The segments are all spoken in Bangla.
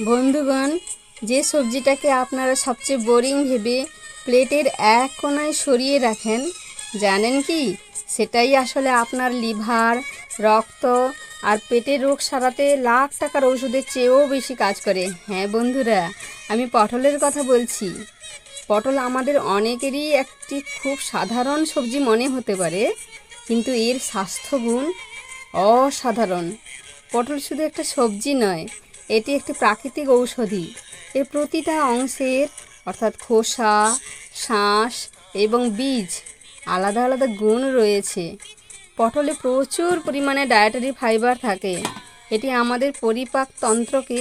বন্ধুগণ, যে সবজিটাকে আপনারা সবচেয়ে বোরিং ভেবে প্লেটের এক কোণায় সরিয়ে রাখেন, জানেন কি? সেটাই আসলে আপনার লিভার, রক্ত আর পেটের রোগ সারাতে লাখ টাকার ওষুধের চেয়েও বেশি কাজ করে। হ্যাঁ বন্ধুরা, আমি পটলের কথা বলছি। পটল আমাদের অনেকেরই একটি খুব সাধারণ সবজি মনে হতে পারে, কিন্তু এর স্বাস্থ্যগুণ অসাধারণ। পটল শুধু একটা সবজি নয়, এটি একটি প্রাকৃতিক ঔষধি। এর প্রতিটা অংশের অর্থাৎ খোসা, শাঁস এবং বীজ আলাদা আলাদা গুণ রয়েছে। পটলে প্রচুর পরিমাণে ডায়েটারি ফাইবার থাকে। এটি আমাদের পরিপাক তন্ত্রকে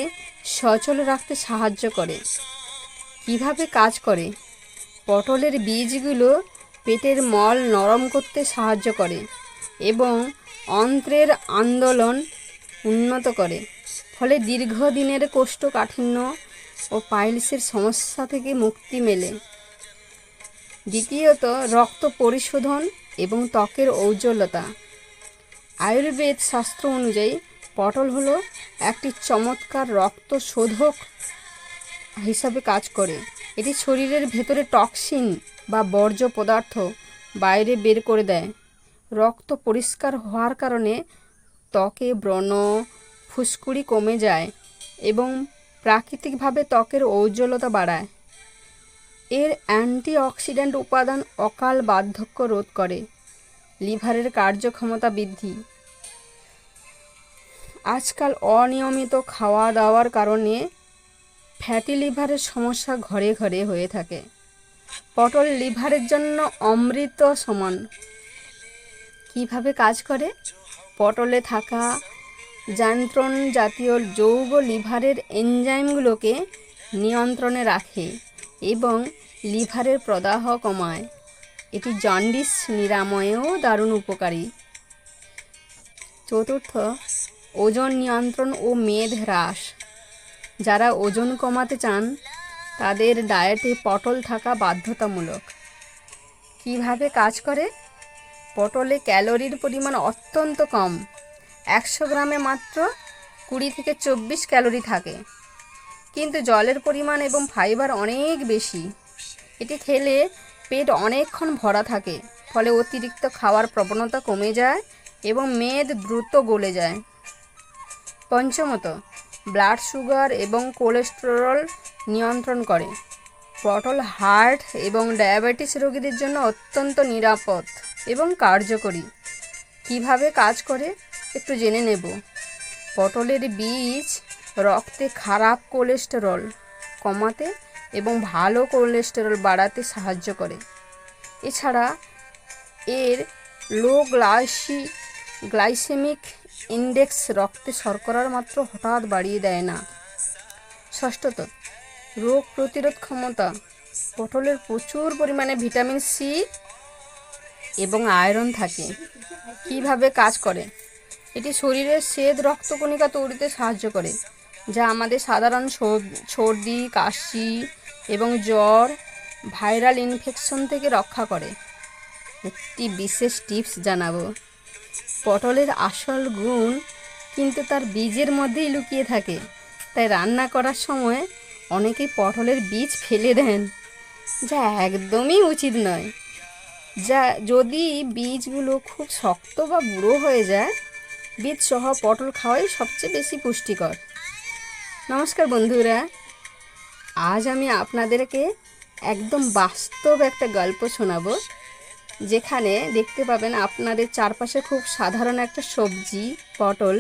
সচল রাখতে সাহায্য করে। কিভাবে কাজ করে? পটলের বীজগুলো পেটের মল নরম করতে সাহায্য করে এবং অন্ত্রের আন্দোলন উন্নত করে। ফলে দীর্ঘদিনের কোষ্ঠকাঠিন্য ও পাইলসের সমস্যা থেকে মুক্তি মেলে। দ্বিতীয়ত, রক্ত পরিশোধন এবং ত্বকের ঔজ্জ্বলতা। আয়ুর্বেদ শাস্ত্র অনুযায়ী পটল হলো একটি চমৎকার রক্ত শোধক হিসাবে কাজ করে। এটি শরীরের ভেতরে টক্সিন বা বর্জ্য পদার্থ বাইরে বের করে দেয়। রক্ত পরিষ্কার হওয়ার কারণে ত্বকে ব্রণ, ফুসকুড়ি কমে যায় এবং প্রাকৃতিকভাবে ত্বকের ঔজ্জ্বলতা বাড়ায়। এর অ্যান্টিঅক্সিডেন্ট উপাদান অকাল বার্ধক্য রোধ করে, লিভারের কার্যক্ষমতা বৃদ্ধি। আজকাল অনিয়মিত খাওয়া দাওয়ার কারণে ফ্যাটি লিভারের সমস্যা ঘরে ঘরে হয়ে থাকে। পটল লিভারের জন্য অমৃত সমান। কিভাবে কাজ করে? পটলে থাকা যান্ত্রণ জাতীয় যৌগ লিভারের এনজাইমগুলোকে নিয়ন্ত্রণে রাখে এবং লিভারের প্রদাহ কমায়। এটি জন্ডিস নিরাময়েও দারুণ উপকারী। চতুর্থ, ওজন নিয়ন্ত্রণ ও মেদ হ্রাস। যারা ওজন কমাতে চান তাদের ডায়েটে পটল থাকা বাধ্যতামূলক। কিভাবে কাজ করে? পটলে ক্যালোরির পরিমাণ অত্যন্ত কম। 100 গ্রামে মাত্র 20 থেকে 24 ক্যালোরি থাকে, কিন্তু জলের পরিমাণ এবং ফাইবার অনেক বেশি। এটি খেলে পেট অনেকক্ষণ ভরা থাকে, ফলে অতিরিক্ত খাওয়ার প্রবণতা কমে যায় এবং মেদ দ্রুত গলে যায়। পঞ্চমত, ব্লাড সুগার এবং কোলেস্টেরল নিয়ন্ত্রণ করে। পটল হার্ট এবং ডায়াবেটিস রোগীদের জন্য অত্যন্ত নিরাপদ এবং কার্যকরী। কিভাবে কাজ করে একটু জেনে নেব। পটলের বীজ রক্তে খারাপ কোলেস্টেরল কমাতে এবং ভালো কোলেস্টেরল বাড়াতে সাহায্য করে। এছাড়া এর লো গ্লাইসেমিক ইন্ডেক্স রক্তে শর্করার মাত্রা হঠাৎ বাড়িয়ে দেয় না। ষষ্ঠত, রোগ প্রতিরোধ ক্ষমতা। পটলের প্রচুর পরিমাণে ভিটামিন সি এবং আয়রন থাকে। কিভাবে কাজ করে? এটি শরীরের শ্বেত রক্তকণিকা তৈরিতে সাহায্য করে, যা আমাদের সাধারণ সর্দি, কাশি এবং জ্বর, ভাইরাল ইনফেকশন থেকে রক্ষা করে। একটি বিশেষ টিপস জানাবো। পটলের আসল গুণ কিন্তু তার বীজের মধ্যেই লুকিয়ে থাকে। তাই রান্না করার সময় অনেকেই পটলের বীজ ফেলে দেন, যা একদমই উচিত নয়। যদি বীজগুলো খুব শক্ত বা বুড়ো হয়ে যায়, বীজ সহ পটল খাওয়াই সবচেয়ে বেশি পুষ্টিকর। নমস্কার বন্ধুরা, আজ আমি আপনাদেরকে একদম বাস্তব একটা গল্প শোনাবো, যেখানে দেখতে পাবেন আপনাদের চারপাশে খুব সাধারণ একটা সবজি পটল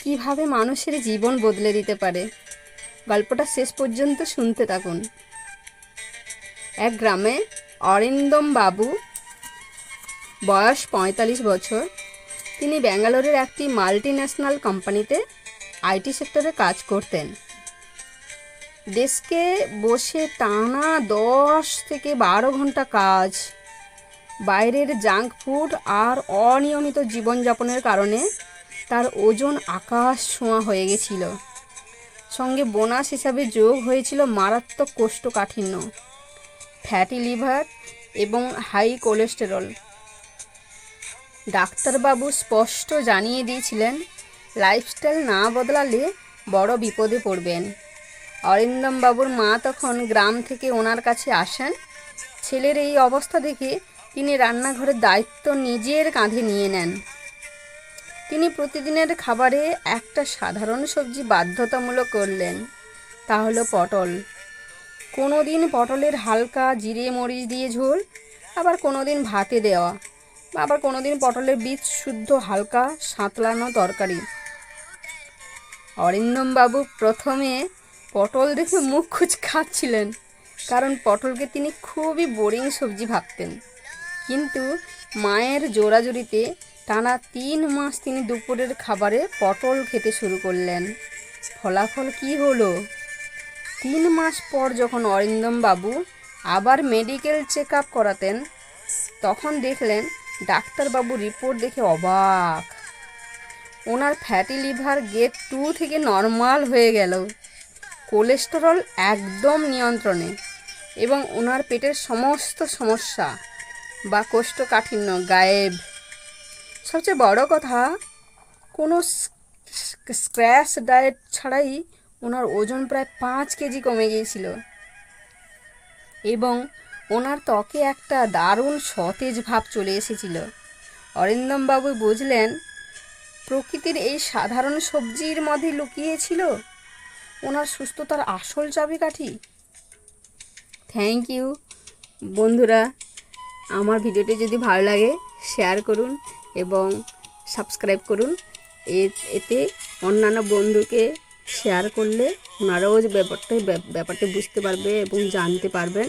কিভাবে মানুষের জীবন বদলে দিতে পারে। গল্পটা শেষ পর্যন্ত শুনতে থাকুন। এক গ্রামে অরিন্দম বাবু, বয়স 45 বছর। তিনি ব্যাঙ্গালোরের একটি মাল্টিন্যাশনাল কোম্পানিতে আইটি সেক্টরে কাজ করতেন। ডেস্কে বসে টানা 10 থেকে 12 ঘন্টা কাজ, বাইরের জাঙ্ক ফুড আর অনিয়মিত জীবনযাপনের কারণে তার ওজন আকাশ ছোঁয়া হয়ে গেছিল। সঙ্গে বোনাস হিসাবে যোগ হয়েছিল মারাত্মক কোষ্ঠকাঠিন্য, ফ্যাটি লিভার এবং হাই কোলেস্টেরল। ডাক্তারবাবু স্পষ্ট জানিয়ে দিয়েছিলেন, লাইফস্টাইল না বদলালে বড় বিপদে পড়বেন। অরিন্দম বাবুর মা তখন গ্রাম থেকে ওনার কাছে আসেন। ছেলের এই অবস্থা দেখে তিনি রান্নাঘরের দায়িত্ব নিজের কাঁধে নিয়ে নেন। তিনি প্রতিদিনের খাবারে একটা সাধারণ সবজি বাধ্যতামূলক করলেন, তা হলো পটল। কোনো দিন পটলের হালকা জিরে মরিচ দিয়ে ঝোল, আবার কোনো দিন ভাতে দেওয়া, আবার কোনো দিন পটলের বীজ শুদ্ধ হালকা সাঁতলানো তরকারি। অরিন্দম বাবু প্রথমে পটল দেখে মুখ খাচ্ছিলেন, কারণ পটলকে তিনি খুবই বোরিং সবজি ভাবতেন। কিন্তু মায়ের জোরাজুরিতে টানা 3 মাস তিনি দুপুরের খাবারে পটল খেতে শুরু করলেন। ফলাফল কি হলো? 3 মাস পর যখন অরিন্দম বাবু আবার মেডিকেল চেক আপ করাতেন, তখন দেখলেন ডাক্তারবাবু রিপোর্ট দেখে অবাক। ওনার ফ্যাটি লিভার গ্রেড 2 থেকে নর্মাল হয়ে গেল, কোলেস্টেরল একদম নিয়ন্ত্রণে, এবং ওনার পেটের সমস্ত সমস্যা বা কোষ্ঠকাঠিন্য গায়েব। সবচেয়ে বড় কথা, কোনো স্ক্র্যাচ ডায়েট ছাড়াই ওনার ওজন প্রায় 5 কেজি কমে গিয়েছিল, এবং ওনার ত্বকে একটা দারুণ সতেজ ভাব চলে এসেছিল। অরিন্দম বাবু বুঝলেন প্রকৃতির এই সাধারণ সবজির মধ্যে লুকিয়েছিল ওনার সুস্থতার আসল চাবিকাঠি। থ্যাংক ইউ বন্ধুরা। আমার ভিডিওটি যদি ভালো লাগে শেয়ার করুন এবং সাবস্ক্রাইব করুন। এতে অন্যান্য বন্ধুকে শেয়ার করলে ওনারাও ব্যাপারটি বুঝতে পারবে এবং জানতে পারবেন।